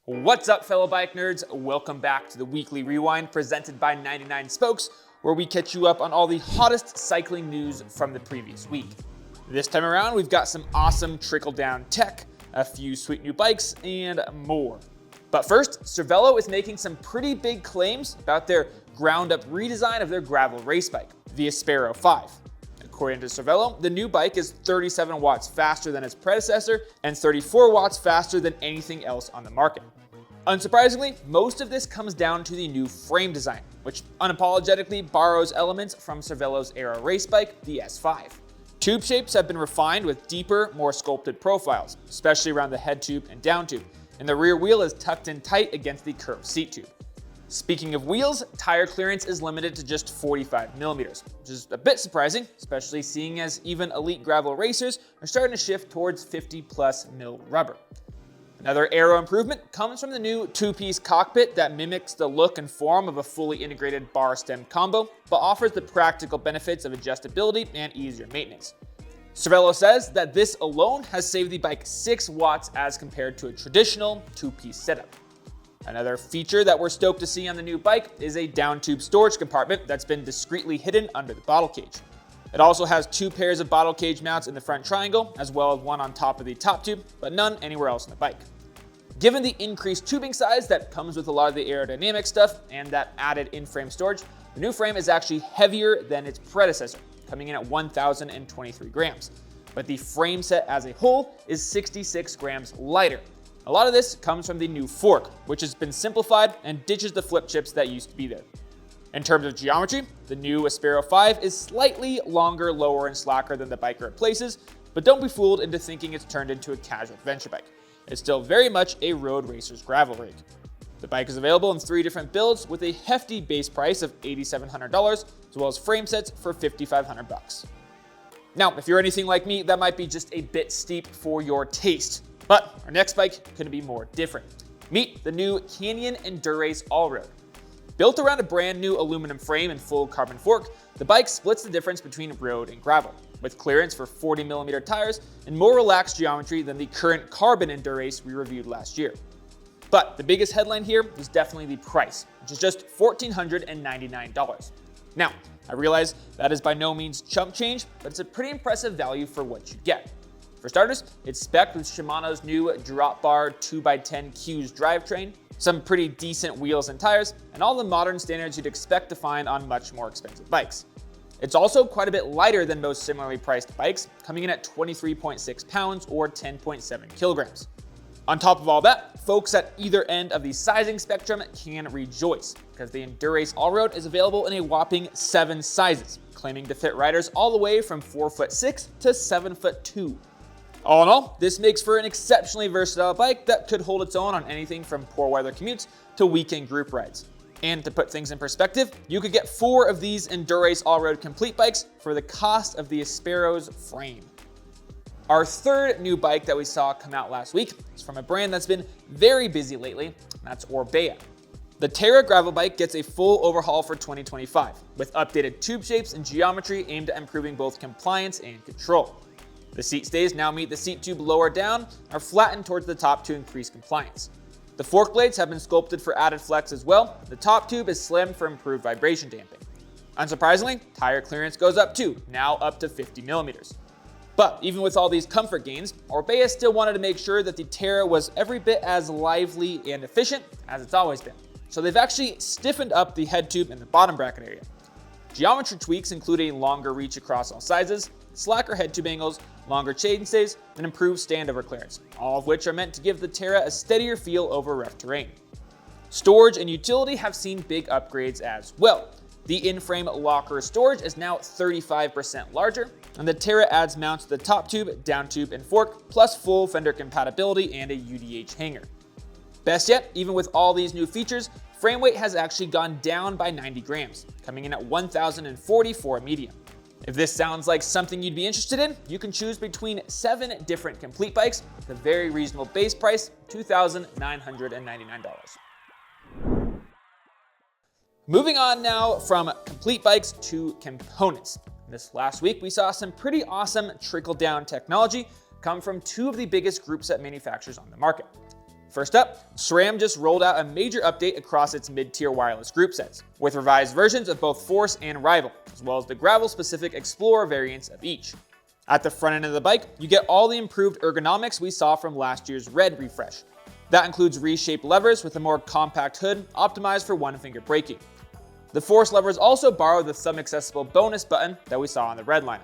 What's up, fellow bike nerds? Welcome back to the Weekly Rewind presented by 99 Spokes, where we catch you up on all the hottest cycling news from the previous week. This time around, we've got some awesome trickle-down tech, a few sweet new bikes, and more. But first, Cervelo is making some pretty big claims about their ground-up redesign of their gravel race bike, the Aspero 5. According to Cervelo, the new bike is 37 watts faster than its predecessor and 34 watts faster than anything else on the market. Unsurprisingly, most of this comes down to the new frame design, which unapologetically borrows elements from Cervelo's era race bike, the S5. Tube shapes have been refined with deeper, more sculpted profiles, especially around the head tube and down tube, and the rear wheel is tucked in tight against the curved seat tube. Speaking of wheels, tire clearance is limited to just 45 millimeters, which is a bit surprising, especially seeing as even elite gravel racers are starting to shift towards 50+ mil rubber. Another aero improvement comes from the new two-piece cockpit that mimics the look and form of a fully integrated bar-stem combo, but offers the practical benefits of adjustability and easier maintenance. Cervelo says that this alone has saved the bike 6 watts as compared to a traditional two-piece setup. Another feature that we're stoked to see on the new bike is a down-tube storage compartment that's been discreetly hidden under the bottle cage. It also has 2 pairs of bottle cage mounts in the front triangle, as well as one on top of the top tube, but none anywhere else on the bike. Given the increased tubing size that comes with a lot of the aerodynamic stuff and that added in-frame storage, the new frame is actually heavier than its predecessor, coming in at 1,023 grams. But the frame set as a whole is 66 grams lighter. A lot of this comes from the new fork, which has been simplified and ditches the flip chips that used to be there. In terms of geometry, the new Aspero 5 is slightly longer, lower, and slacker than the bike it replaces, but don't be fooled into thinking it's turned into a casual adventure bike. It's still very much a road racer's gravel rig. The bike is available in 3 different builds with a hefty base price of $8,700, as well as frame sets for $5,500. Now, if you're anything like me, that might be just a bit steep for your taste. But our next bike couldn't be more different. Meet the new Canyon Endurace Allroad. Built around a brand new aluminum frame and full carbon fork, the bike splits the difference between road and gravel, with clearance for 40mm tires and more relaxed geometry than the current carbon Endurace we reviewed last year. But the biggest headline here was definitely the price, which is just $1,499. Now, I realize that is by no means chump change, but it's a pretty impressive value for what you get. For starters, it's spec'd with Shimano's new drop bar 2x10 Qs drivetrain, some pretty decent wheels and tires, and all the modern standards you'd expect to find on much more expensive bikes. It's also quite a bit lighter than most similarly priced bikes, coming in at 23.6 pounds or 10.7 kilograms. On top of all that, folks at either end of the sizing spectrum can rejoice, because the Endurace Allroad is available in a whopping 7 sizes, claiming to fit riders all the way from 4'6" to 7'2". All in all, this makes for an exceptionally versatile bike that could hold its own on anything from poor weather commutes to weekend group rides. And to put things in perspective, you could get 4 of these Endurace Allroad complete bikes for the cost of the Aspero's frame. Our third new bike that we saw come out last week is from a brand that's been very busy lately, and that's Orbea. The Terra gravel bike gets a full overhaul for 2025, with updated tube shapes and geometry aimed at improving both compliance and control. The seat stays now meet the seat tube lower down, are flattened towards the top to increase compliance. The fork blades have been sculpted for added flex as well. The top tube is slimmed for improved vibration damping. Unsurprisingly, tire clearance goes up too, now up to 50 millimeters. But even with all these comfort gains, Orbea still wanted to make sure that the Terra was every bit as lively and efficient as it's always been. So they've actually stiffened up the head tube and the bottom bracket area. Geometry tweaks include a longer reach across all sizes, slacker head tube angles, longer chainstays, and improved standover clearance, all of which are meant to give the Terra a steadier feel over rough terrain. Storage and utility have seen big upgrades as well. The in-frame locker storage is now 35% larger, and the Terra adds mounts to the top tube, down tube, and fork, plus full fender compatibility and a UDH hanger. Best yet, even with all these new features, frame weight has actually gone down by 90 grams, coming in at 1,040 for a medium. If this sounds like something you'd be interested in, you can choose between 7 different complete bikes with a very reasonable base price, $2,999. Moving on now from complete bikes to components. This last week, we saw some pretty awesome trickle-down technology come from 2 of the biggest group set manufacturers on the market. First up, SRAM just rolled out a major update across its mid-tier wireless group sets, with revised versions of both Force and Rival, as well as the gravel-specific Explorer variants of each. At the front end of the bike, you get all the improved ergonomics we saw from last year's Red refresh. That includes reshaped levers with a more compact hood optimized for one-finger braking. The Force levers also borrow the thumb-accessible bonus button that we saw on the Red lineup.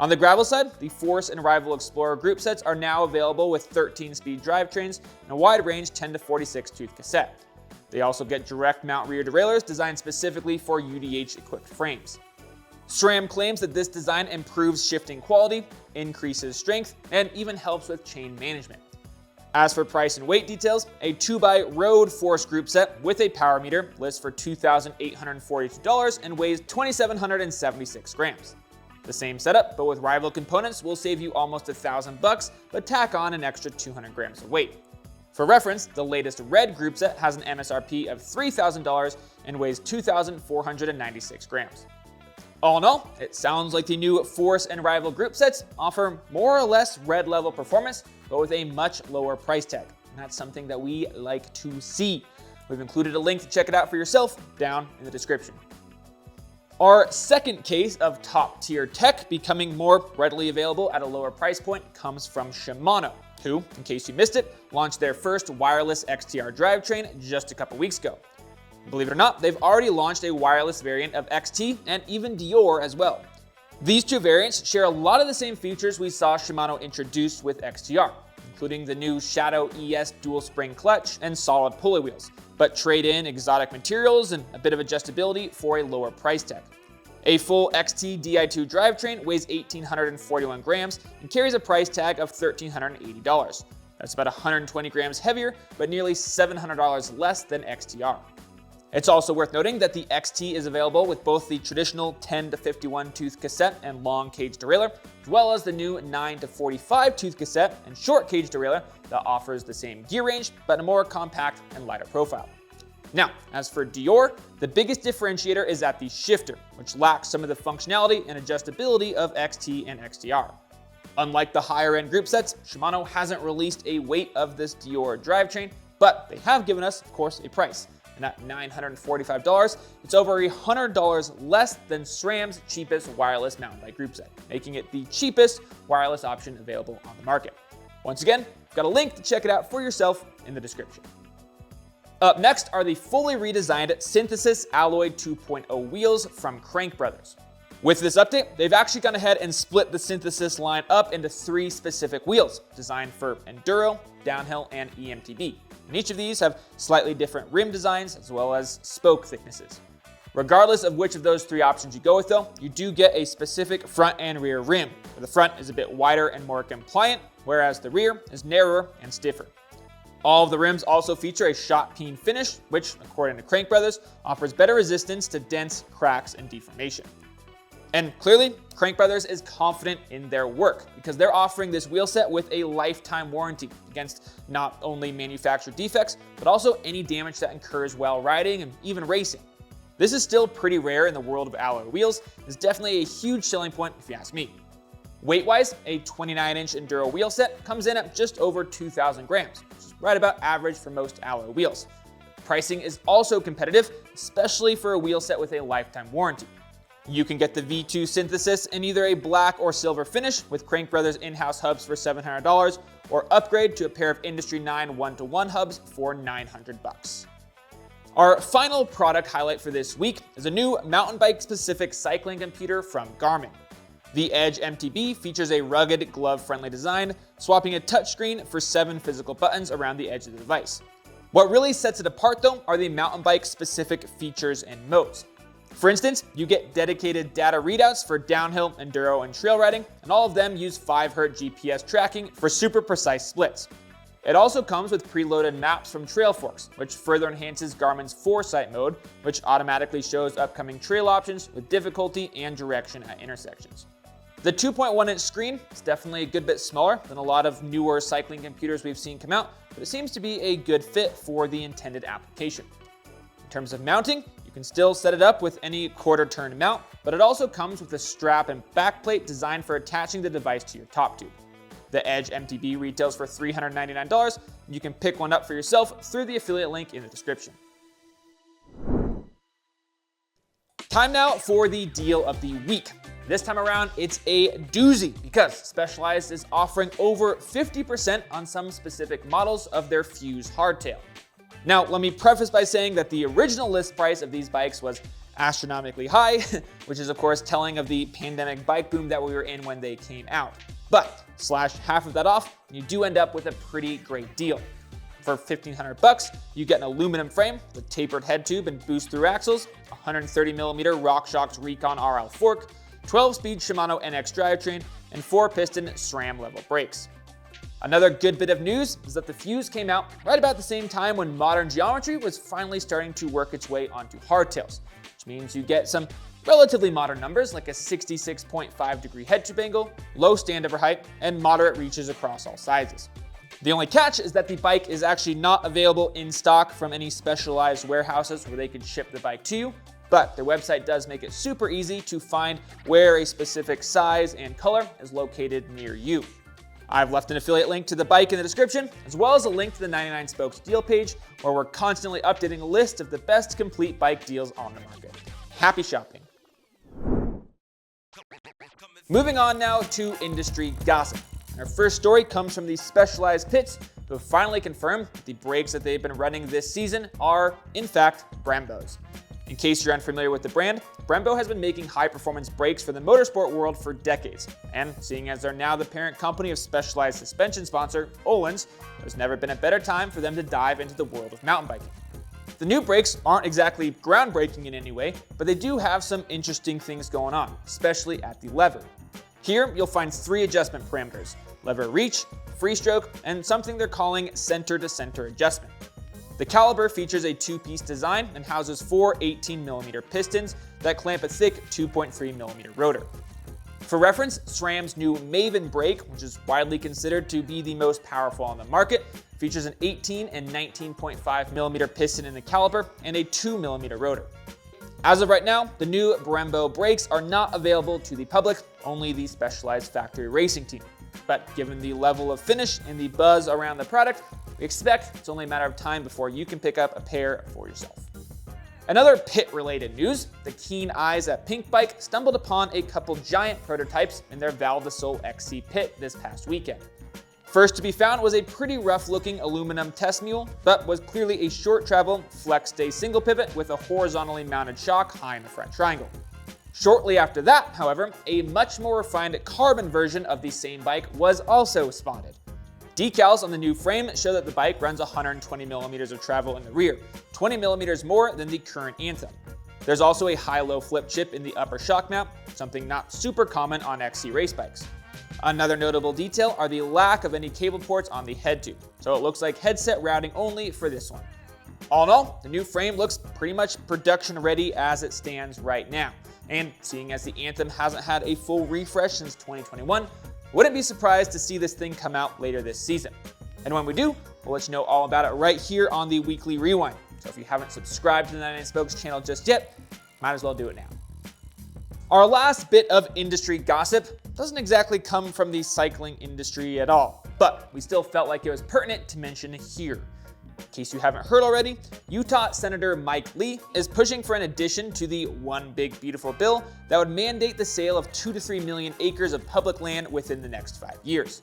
On the gravel side, the Force and Rival Explorer group sets are now available with 13-speed drivetrains and a wide-range 10 to 46-tooth cassette. They also get direct mount rear derailleurs designed specifically for UDH-equipped frames. SRAM claims that this design improves shifting quality, increases strength, and even helps with chain management. As for price and weight details, a 2x-road Force group set with a power meter lists for $2,842 and weighs 2,776 grams. The same setup, but with Rival components, will save you almost $1,000, but tack on an extra 200 grams of weight. For reference, the latest Red group set has an MSRP of $3,000 and weighs 2,496 grams. All in all, it sounds like the new Force and Rival group sets offer more or less Red level performance, but with a much lower price tag. And that's something that we like to see. We've included a link to check it out for yourself down in the description. Our second case of top-tier tech becoming more readily available at a lower price point comes from Shimano, who, in case you missed it, launched their first wireless XTR drivetrain just a couple weeks ago. Believe it or not, they've already launched a wireless variant of XT and even Deore as well. These two variants share a lot of the same features we saw Shimano introduce with XTR, including the new Shadow ES dual spring clutch and solid pulley wheels, but trade in exotic materials and a bit of adjustability for a lower price tag. A full XT Di2 drivetrain weighs 1,841 grams and carries a price tag of $1,380. That's about 120 grams heavier, but nearly $700 less than XTR. It's also worth noting that the XT is available with both the traditional 10 to 51 tooth cassette and long cage derailleur, as well as the new 9 to 45 tooth cassette and short cage derailleur that offers the same gear range, but a more compact and lighter profile. Now, as for Deore, the biggest differentiator is at the shifter, which lacks some of the functionality and adjustability of XT and XTR. Unlike the higher end group sets, Shimano hasn't released a weight of this Deore drivetrain, but they have given us, of course, a price. And at $945, it's over $100 less than SRAM's cheapest wireless mountain bike group set, making it the cheapest wireless option available on the market. Once again, I've got a link to check it out for yourself in the description. Up next are the fully redesigned Synthesis Alloy 2.0 wheels from Crankbrothers. With this update, they've actually gone ahead and split the Synthesis line up into 3 specific wheels, designed for enduro, downhill, and EMTB. And each of these have slightly different rim designs as well as spoke thicknesses. Regardless of which of those 3 options you go with though, you do get a specific front and rear rim, where the front is a bit wider and more compliant, whereas the rear is narrower and stiffer. All of the rims also feature a shot peen finish, which, according to Crankbrothers, offers better resistance to dents, cracks, and deformation. And clearly, Crankbrothers is confident in their work because they're offering this wheel set with a lifetime warranty against not only manufacturer defects, but also any damage that occurs while riding and even racing. This is still pretty rare in the world of alloy wheels. It's definitely a huge selling point if you ask me. Weight-wise, a 29-inch enduro wheel set comes in at just over 2,000 grams, which is right about average for most alloy wheels. Pricing is also competitive, especially for a wheel set with a lifetime warranty. You can get the V2 Synthesis in either a black or silver finish with Crankbrothers in-house hubs for $700, or upgrade to a pair of Industry 9 1-to-1 hubs for $900. Our final product highlight for this week is a new mountain bike specific cycling computer from Garmin. The Edge MTB features a rugged, glove-friendly design, swapping a touchscreen for 7 physical buttons around the edge of the device. What really sets it apart though are the mountain bike specific features and modes. For instance, you get dedicated data readouts for downhill, enduro, and trail riding, and all of them use 5Hz GPS tracking for super precise splits. It also comes with preloaded maps from Trailforks, which further enhances Garmin's Foresight mode, which automatically shows upcoming trail options with difficulty and direction at intersections. The 2.1-inch screen is definitely a good bit smaller than a lot of newer cycling computers we've seen come out, but it seems to be a good fit for the intended application. In terms of mounting, you can still set it up with any quarter-turn mount, but it also comes with a strap and backplate designed for attaching the device to your top tube. The Edge MTB retails for $399, and you can pick one up for yourself through the affiliate link in the description. Time now for the deal of the week. This time around, it's a doozy because Specialized is offering over 50% on some specific models of their Fuse hardtail. Now, let me preface by saying that the original list price of these bikes was astronomically high, which is of course telling of the pandemic bike boom that we were in when they came out. But slash half of that off, you do end up with a pretty great deal. For $1,500, you get an aluminum frame with tapered head tube and boost-through axles, 130mm RockShox Recon RL fork, 12-speed Shimano NX drivetrain, and 4-piston SRAM level brakes. Another good bit of news is that the Fuse came out right about the same time when modern geometry was finally starting to work its way onto hardtails, which means you get some relatively modern numbers like a 66.5-degree head tube angle, low standover height, and moderate reaches across all sizes. The only catch is that the bike is actually not available in stock from any Specialized warehouses where they can ship the bike to you, but their website does make it super easy to find where a specific size and color is located near you. I've left an affiliate link to the bike in the description, as well as a link to the 99 Spokes deal page, where we're constantly updating a list of the best complete bike deals on the market. Happy shopping. Moving on now to industry gossip. Our first story comes from the Specialized pits, who have finally confirmed that the brakes that they've been running this season are, in fact, Brembos. In case you're unfamiliar with the brand, Brembo has been making high-performance brakes for the motorsport world for decades, and seeing as they're now the parent company of Specialized suspension sponsor, Öhlins, there's never been a better time for them to dive into the world of mountain biking. The new brakes aren't exactly groundbreaking in any way, but they do have some interesting things going on, especially at the lever. Here, you'll find 3 adjustment parameters: lever reach, free stroke, and something they're calling center-to-center adjustment. The caliber features a 2-piece design and houses 4 18mm pistons that clamp a thick 2.3mm rotor. For reference, SRAM's new Maven brake, which is widely considered to be the most powerful on the market, features an 18 and 19.5mm piston in the caliper and a 2mm rotor. As of right now, the new Brembo brakes are not available to the public, only the Specialized factory racing team. But given the level of finish and the buzz around the product, we expect it's only a matter of time before you can pick up a pair for yourself. Another pit-related news, the keen eyes at Pink Bike stumbled upon a couple giant prototypes in their Valve the Soul XC pit this past weekend. First to be found was a pretty rough-looking aluminum test mule, but was clearly a short-travel, flex-day single pivot with a horizontally mounted shock high in the front triangle. Shortly after that, however, a much more refined carbon version of the same bike was also spotted. Decals on the new frame show that the bike runs 120mm of travel in the rear, 20mm more than the current Anthem. There's also a high-low flip chip in the upper shock mount, something not super common on XC race bikes. Another notable detail are the lack of any cable ports on the head tube, so it looks like headset routing only for this one. All in all, the new frame looks pretty much production ready as it stands right now, and seeing as the Anthem hasn't had a full refresh since 2021, wouldn't be surprised to see this thing come out later this season. And when we do, we'll let you know all about it right here on the Weekly Rewind, so if you haven't subscribed to the 99 Spokes channel just yet, might as well do it now. Our last bit of industry gossip doesn't exactly come from the cycling industry at all, but we still felt like it was pertinent to mention here. In case you haven't heard already, Utah Senator Mike Lee is pushing for an addition to the One Big Beautiful bill that would mandate the sale of 2 to 3 million acres of public land within the next 5 years.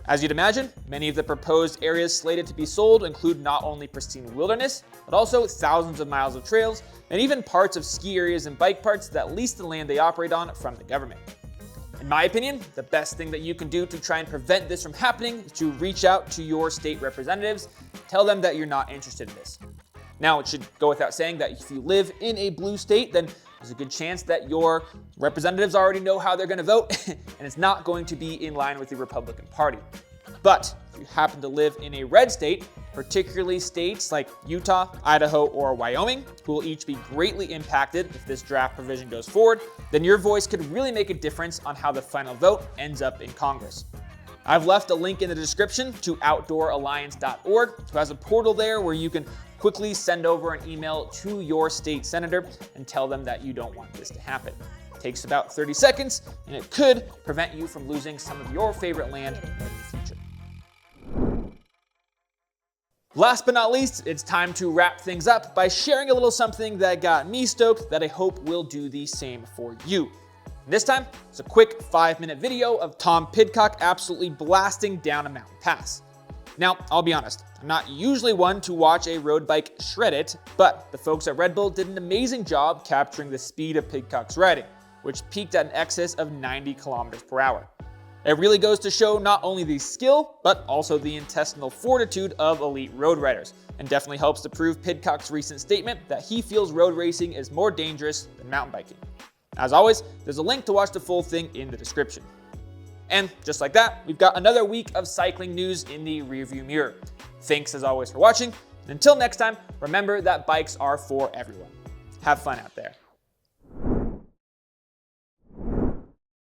As you'd imagine, many of the proposed areas slated to be sold include not only pristine wilderness, but also thousands of miles of trails, and even parts of ski areas and bike parks that lease the land they operate on from the government. In my opinion, the best thing that you can do to try and prevent this from happening is to reach out to your state representatives, tell them that you're not interested in this. Now, it should go without saying that if you live in a blue state, then there's a good chance that your representatives already know how they're going to vote, and it's not going to be in line with the Republican Party. But if you happen to live in a red state, particularly states like Utah, Idaho, or Wyoming, who will each be greatly impacted if this draft provision goes forward, then your voice could really make a difference on how the final vote ends up in Congress. I've left a link in the description to outdooralliance.org, who has a portal there where you can quickly send over an email to your state senator and tell them that you don't want this to happen. Takes about 30 seconds, and it could prevent you from losing some of your favorite land in the future. Last but not least, it's time to wrap things up by sharing a little something that got me stoked that I hope will do the same for you. This time, it's a quick 5-minute video of Tom Pidcock absolutely blasting down a mountain pass. Now, I'll be honest, I'm not usually one to watch a road bike Shredit, but the folks at Red Bull did an amazing job capturing the speed of Pidcock's riding, which peaked at an excess of 90 kilometers per hour. It really goes to show not only the skill, but also the intestinal fortitude of elite road riders, and definitely helps to prove Pidcock's recent statement that he feels road racing is more dangerous than mountain biking. As always, there's a link to watch the full thing in the description. And just like that, we've got another week of cycling news in the rearview mirror. Thanks as always for watching, and until next time, remember that bikes are for everyone. Have fun out there.